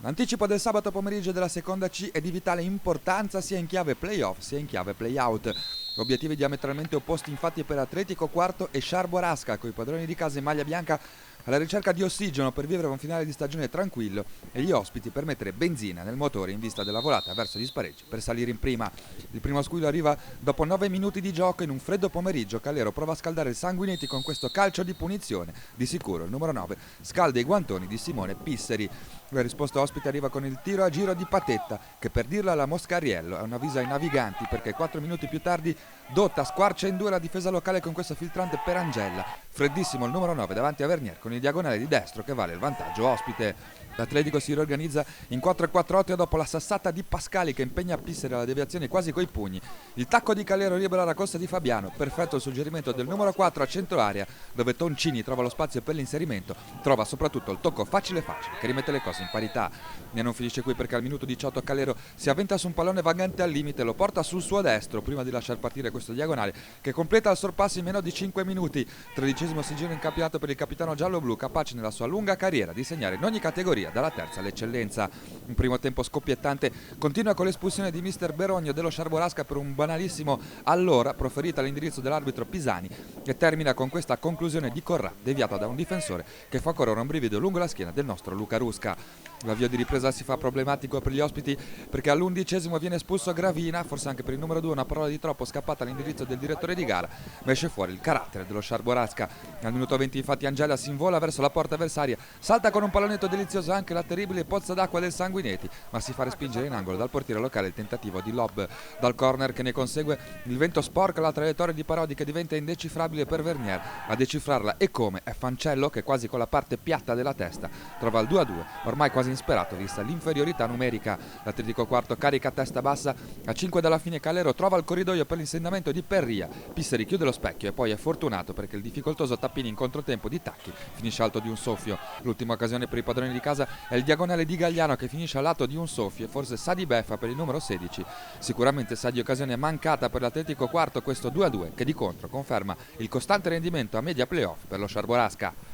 L'anticipo del sabato pomeriggio della seconda C è di vitale importanza sia in chiave playoff sia in chiave playout. Obiettivi diametralmente opposti infatti per Atletico Quarto e Sciarbo Rasca, coi padroni di casa in maglia bianca alla ricerca di ossigeno per vivere un finale di stagione tranquillo e gli ospiti per mettere benzina nel motore in vista della volata verso gli spareggi per salire in prima. Il primo squillo arriva dopo 9 minuti di gioco in un freddo pomeriggio. Calero prova a scaldare il Sanguinetti con questo calcio di punizione. Di sicuro il numero 9 scalda i guantoni di Simone Pisseri. La risposta ospite arriva con il tiro a giro di Patetta, che per dirla alla Moscariello è un avviso ai naviganti, perché 4 minuti più tardi Dotta squarcia in due la difesa locale con questo filtrante per Angella. Freddissimo il numero 9 davanti a Vernier con il diagonale di destro che vale il vantaggio ospite. L'Atletico si riorganizza in 4-4-8 dopo la sassata di Pascali che impegna Pisseri alla deviazione quasi coi pugni. Il tacco di Calero libera la costa di Fabiano. Perfetto il suggerimento del numero 4 a centro area, dove Toncini trova lo spazio per l'inserimento. Trova soprattutto il tocco facile che rimette le cose in parità. E non finisce qui, perché al minuto 18 Calero si avventa su un pallone vagante al limite, lo porta sul suo destro prima di lasciar partire questo diagonale che completa il sorpasso in meno di 5 minuti. 13° sigillo in campionato per il capitano giallo-blu, capace nella sua lunga carriera di segnare in ogni categoria dalla terza all'eccellenza. Un primo tempo scoppiettante continua con l'espulsione di mister Berogno dello Sciarbo Rasca per un banalissimo allora proferita all'indirizzo dell'arbitro Pisani, e termina con questa conclusione di Corrà deviata da un difensore che fa correre un brivido lungo la schiena del nostro Luca Rusca. L'avvio di ripresa si fa problematico per gli ospiti, perché all'11° viene espulso Gravina, forse anche per il numero 2 una parola di troppo scappata all'indirizzo del direttore di gara, ma esce fuori il carattere dello Sciarbo Rasca. Al minuto 20 infatti Angela si invola verso la porta avversaria, salta con un pallonetto delizioso anche la terribile pozza d'acqua del Sanguinetti, ma si fa respingere in angolo dal portiere locale il tentativo di lob. Dal corner che ne consegue il vento sporca la traiettoria di Parodi, che diventa indecifrabile per Vernier. A decifrarla e come è Fancello, che quasi con la parte piatta della testa trova il 2-2, ormai quasi insperato vista l'inferiorità numerica. L'Atletico Quarto carica a testa bassa. A 5 dalla fine Calero trova il corridoio per l'insegnamento di Perria. Pisseri chiude lo specchio e poi è fortunato, perché il difficoltoso tappino in controtempo di Tacchi finisce alto di un soffio. L'ultima occasione per i padroni di casa è il diagonale di Gagliano, che finisce a lato di un soffio, e forse sa di beffa per il numero 16. Sicuramente sa di occasione mancata per l'Atletico Quarto questo 2-2, che di contro conferma il costante rendimento a media playoff per lo Sciarbo Rasca.